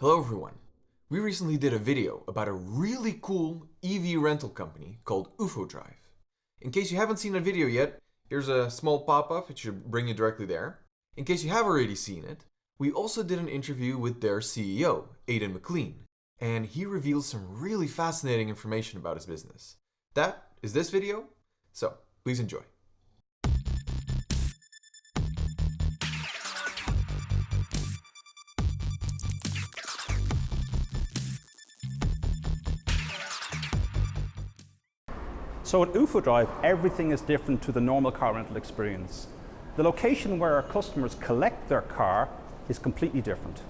Hello everyone. We recently did a video about a really cool EV rental company called UFODRIVE. In case you haven't seen that video yet, here's a small pop-up, it should bring you directly there. In case you have already seen it, we also did an interview with their CEO, Aidan McClean, and he reveals some really fascinating information about his business. That is this video, so please enjoy. So at UFODRIVE, everything is different to the normal car rental experience. The location where our customers collect their car is completely different.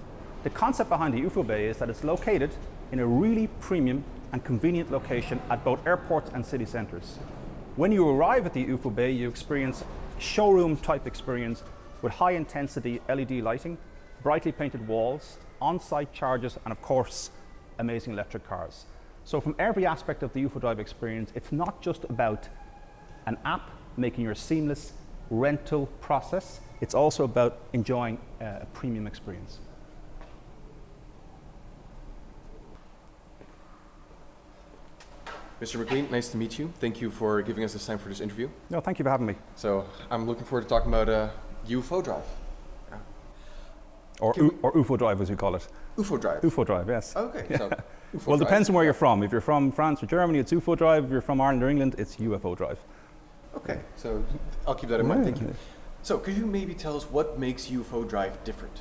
The concept behind the UFO Bay is that it's located in a really premium and convenient location at both airports and city centres. When you arrive at the UFO Bay, you experience showroom type experience with high intensity LED lighting, brightly painted walls, on-site chargers, and of course, amazing electric cars. So from every aspect of the UFODRIVE experience, it's not just about an app making your seamless rental process, it's also about enjoying a premium experience. Mr. McClean, nice to meet you. Thank you for giving us this time for this interview. No, thank you for having me. So I'm looking forward to talking about UFODRIVE. Or UFODRIVE as we call it. UFODRIVE? UFODRIVE, yes. Okay, so UFODRIVE. Well, it depends on where you're from. If you're from France or Germany, it's UFODRIVE. If you're from Ireland or England, it's UFODRIVE. Okay, so I'll keep that in mind, thank you. So could you maybe tell us what makes UFODRIVE different?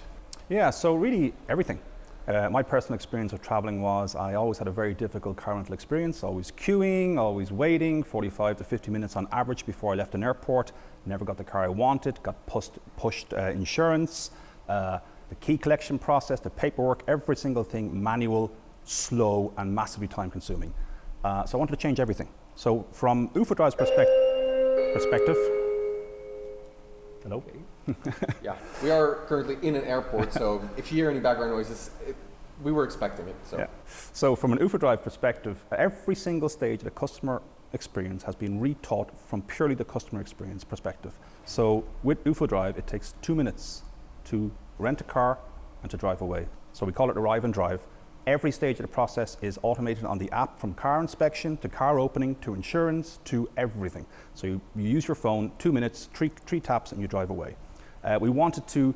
Yeah, so really everything. My personal experience of traveling was I always had a very difficult car rental experience, always queuing, always waiting, 45 to 50 minutes on average before I left an airport, never got the car I wanted, got pushed insurance, the key collection process, the paperwork, every single thing manual, slow and massively time consuming. So I wanted to change everything. So from UFODRIVE's perspective, hello? Okay. Yeah, we are currently in an airport, so if you hear any background noises, we were expecting it. So. Yeah. So from an UFODRIVE perspective, every single stage of the customer experience has been retaught from purely the customer experience perspective. So with UFODRIVE, it takes 2 minutes to rent a car and to drive away. So we call it arrive and drive. Every stage of the process is automated on the app, from car inspection to car opening to insurance to everything. So you use your phone, 2 minutes, three taps and you drive away. We wanted to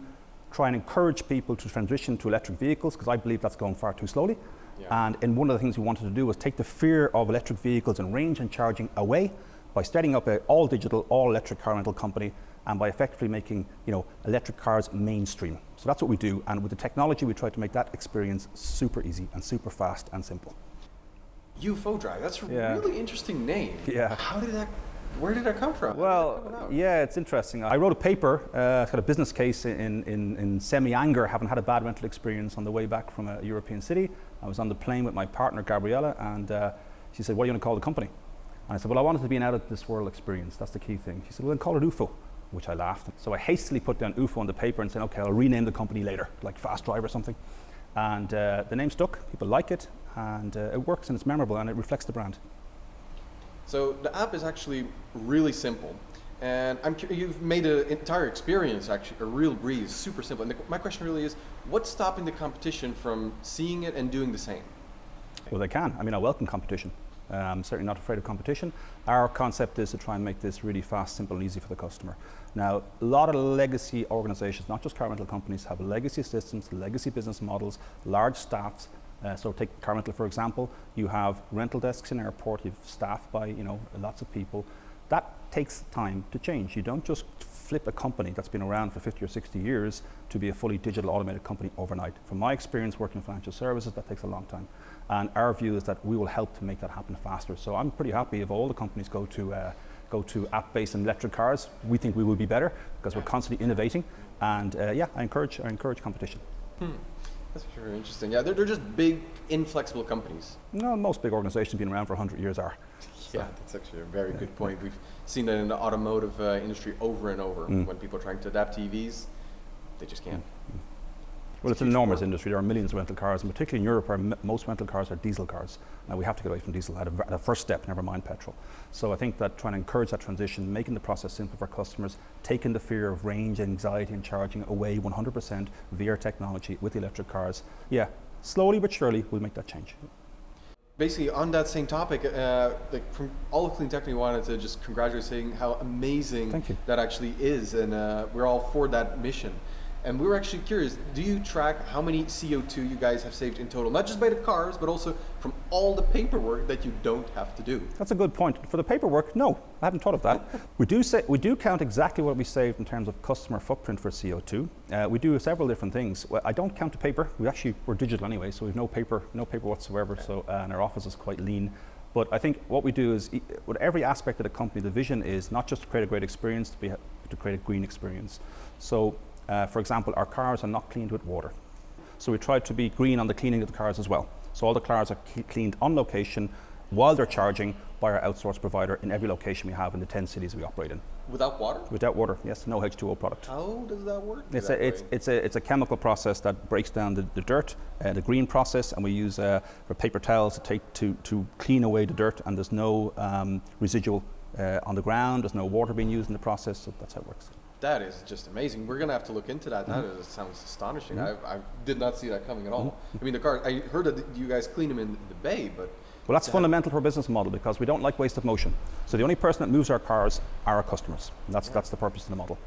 try and encourage people to transition to electric vehicles because I believe that's going far too slowly. Yeah. And one of the things we wanted to do was take the fear of electric vehicles and range and charging away by setting up an all digital, all electric car rental company and by effectively making electric cars mainstream. So that's what we do, and with the technology we try to make that experience super easy and super fast and simple. UFODRIVE, that's a really interesting name. Yeah. Where did that come from? Well, yeah, it's interesting. I wrote a paper, it's got a business case in semi-anger, having had a bad rental experience on the way back from a European city. I was on the plane with my partner, Gabriella, and she said, what are you going to call the company? And I said, well, I want it to be an out-of-this-world experience. That's the key thing. She said, well, then call it UFO, which I laughed. So I hastily put down UFO on the paper and said, okay, I'll rename the company later, like Fast Drive or something. And the name stuck, people like it, and it works and it's memorable and it reflects the brand. So the app is actually really simple, and you've made an entire experience actually a real breeze, super simple. And my question really is, what's stopping the competition from seeing it and doing the same? Well, they can. I mean, I welcome competition. I'm certainly not afraid of competition. Our concept is to try and make this really fast, simple and easy for the customer. Now, a lot of legacy organizations, not just car rental companies, have legacy systems, legacy business models, large staffs. So take car rental, for example. You have rental desks in airport, you have staff by lots of people. That takes time to change. You don't just flip a company that's been around for 50 or 60 years to be a fully digital automated company overnight. From my experience working in financial services, that takes a long time. And our view is that we will help to make that happen faster. So I'm pretty happy if all the companies go to app-based and electric cars. We think we will be better because we're constantly innovating. And I encourage competition. That's very interesting. Yeah, they're just big, inflexible companies. No, most big organizations have been around for 100 years are. Yeah, that's actually a very good point. We've seen that in the automotive industry over and over. When people are trying to adapt to EVs, they just can't. Well, it's an enormous industry. There are millions of rental cars, and particularly in Europe, where most rental cars are diesel cars. Now we have to get away from diesel at a first step, never mind petrol. So I think that trying to encourage that transition, making the process simple for customers, taking the fear of range, anxiety and charging away 100% via technology with the electric cars, yeah, slowly but surely we'll make that change. Basically, on that same topic, like from all of CleanTechnica, we wanted to just congratulate, saying how amazing that actually is, and we're all for that mission. And we were actually curious, do you track how many CO2 you guys have saved in total? Not just by the cars, but also from all the paperwork that you don't have to do. That's a good point. For the paperwork, no, I haven't thought of that. we do count exactly what we saved in terms of customer footprint for CO2. We do several different things. Well, I don't count the paper. We're digital anyway, so we've no paper whatsoever. So and our office is quite lean. But I think what we do is, with every aspect of the company, the vision is not just to create a great experience, to create a green experience. So, for example, our cars are not cleaned with water. So we try to be green on the cleaning of the cars as well. So all the cars are cleaned on location while they're charging by our outsourced provider in every location we have in the 10 cities we operate in. Without water? Without water, yes, no H2O product. How does that work? It's a chemical process that breaks down the dirt, the green process, and we use paper towels to clean away the dirt, and there's no residual on the ground, there's no water being used in the process, so that's how it works. That is just amazing. We're going to have to look into that. That sounds astonishing. I did not see that coming at all. I mean, the car, I heard that you guys clean them in the bay, but... Well, that's fundamental for our business model, because we don't like waste of motion. So the only person that moves our cars are our customers. And that's the purpose of the model.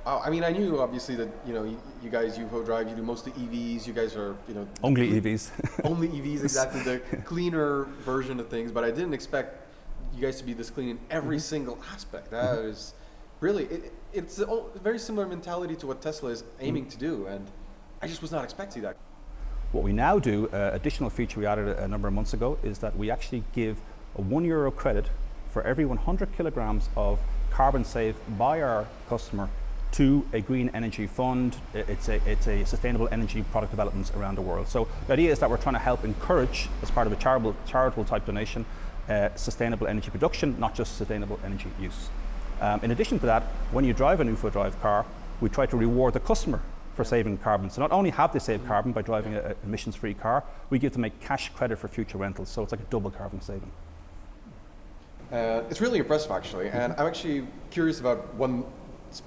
I mean, I knew obviously that, you guys, UFODRIVE, you do mostly EVs. You guys are, only EVs. Only EVs, exactly. The cleaner version of things. But I didn't expect you guys to be this clean in every single aspect. That is... Really, it's a very similar mentality to what Tesla is aiming to do, and I just was not expecting that. What we now do, additional feature we added a number of months ago, is that we actually give a €1 credit for every 100 kilograms of carbon saved by our customer to a green energy fund. It's a sustainable energy product developments around the world. So the idea is that we're trying to help encourage, as part of a charitable type donation, sustainable energy production, not just sustainable energy use. In addition to that, when you drive an UFODRIVE car, we try to reward the customer for saving carbon. So not only have they saved carbon by driving an emissions-free car, we give them a cash credit for future rentals. So it's like a double carbon saving. It's really impressive, actually. And I'm actually curious about one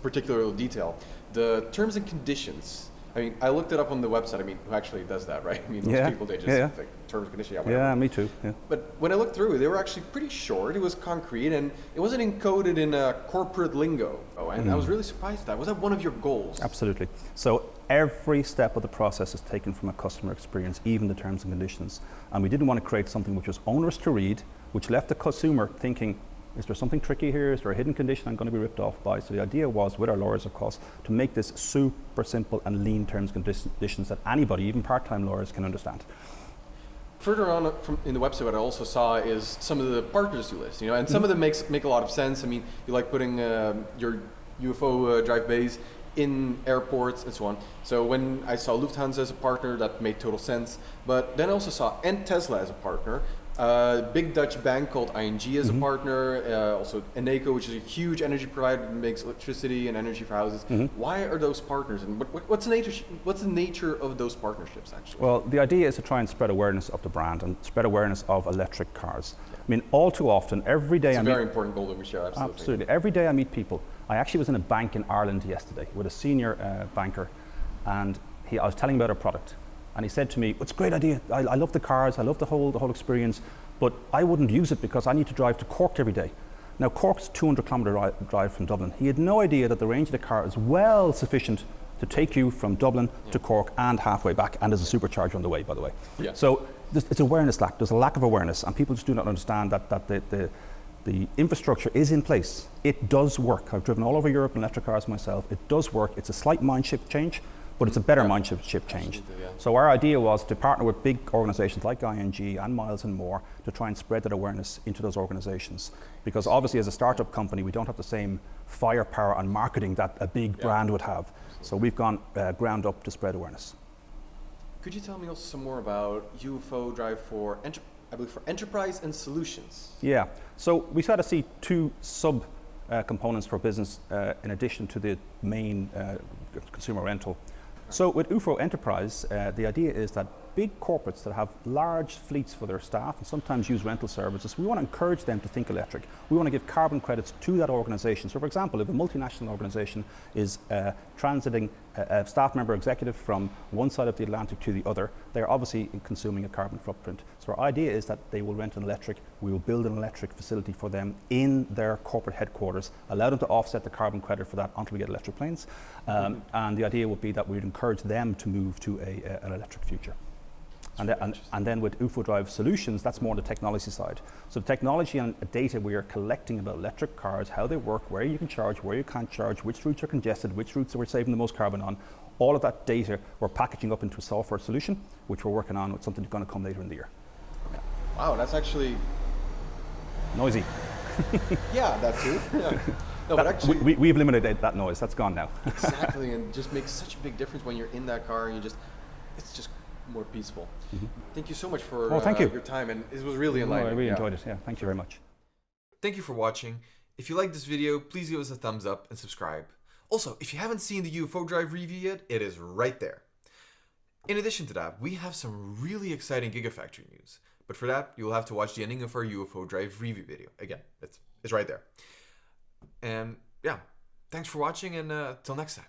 particular detail. The terms and conditions. I mean, I looked it up on the website. I mean, who actually does that, right? I mean, most people, they just like terms and conditions. Yeah, me too. Yeah. But when I looked through, they were actually pretty short. It was concrete, and it wasn't encoded in corporate lingo. And I was really surprised at that. Was that one of your goals? Absolutely. So every step of the process is taken from a customer experience, even the terms and conditions. And we didn't want to create something which was onerous to read, which left the consumer thinking, is there something tricky here? Is there a hidden condition I'm going to be ripped off by? So the idea was, with our lawyers, of course, to make this super simple and lean terms and conditions that anybody, even part-time lawyers, can understand. Further on in the website, what I also saw is some of the partners you list, and some of them make a lot of sense. I mean, you like putting your UFODRIVE bays in airports and so on. So when I saw Lufthansa as a partner, that made total sense. But then I also saw Tesla as a partner. Big Dutch bank called ING as a partner, also Eneco, which is a huge energy provider that makes electricity and energy for houses. Why are those partners, and what's the nature of those partnerships actually? Well, the idea is to try and spread awareness of the brand and spread awareness of electric cars. I mean, all too often, every day it's a very important goal that we share, absolutely. Absolutely. Every day I meet people. I actually was in a bank in Ireland yesterday with a senior banker, and I was telling him about our product. And he said to me, it's a great idea, I love the cars, I love the whole experience, but I wouldn't use it because I need to drive to Cork every day. Now, Cork's a 200-kilometre drive from Dublin. He had no idea that the range of the car is well sufficient to take you from Dublin to Cork and halfway back, and there's a supercharger on the way, by the way. So it's awareness lack. There's a lack of awareness, and people just do not understand that the infrastructure is in place. It does work. I've driven all over Europe in electric cars myself. It does work. It's a slight mind shift change, but it's a better mind shift change. So our idea was to partner with big organizations like ING and Miles and more to try and spread that awareness into those organizations. Because obviously as a startup company, we don't have the same firepower on marketing that a big brand would have. So we've gone ground up to spread awareness. Could you tell me also some more about UFODRIVE for enterprise and solutions? Yeah, so we try to see two sub components for business in addition to the main consumer rental. So with UFO Enterprise, the idea is that big corporates that have large fleets for their staff and sometimes use rental services. We want to encourage them to think electric. We want to give carbon credits to that organization. So for example, if a multinational organization is transiting a staff member executive from one side of the Atlantic to the other, they're obviously consuming a carbon footprint. So our idea is that they will rent an electric, we will build an electric facility for them in their corporate headquarters, allow them to offset the carbon credit for that until we get electric planes. And the idea would be that we'd encourage them to move to an electric future. And then with UFODRIVE solutions, that's more on the technology side. So the technology and data we are collecting about electric cars, how they work, where you can charge, where you can't charge, which routes are congested, which routes are we saving the most carbon on, all of that data we're packaging up into a software solution, which we're working on with something that's going to come later in the year. Wow, that's actually Noisy. yeah, that too. Yeah. No, but actually, we've eliminated that noise. That's gone now. Exactly, and just makes such a big difference when you're in that car and it's just more peaceful. Thank you so much for your time, and it was really enlightening. I really enjoyed it. Yeah, thank you very much. Thank you for watching. If you liked this video, please give us a thumbs up and subscribe. Also, if you haven't seen the UFODRIVE review yet, it is right there. In addition to that, we have some really exciting Gigafactory news. But for that, you'll have to watch the ending of our UFODRIVE review video. Again, it's right there. And yeah, thanks for watching, and till next time.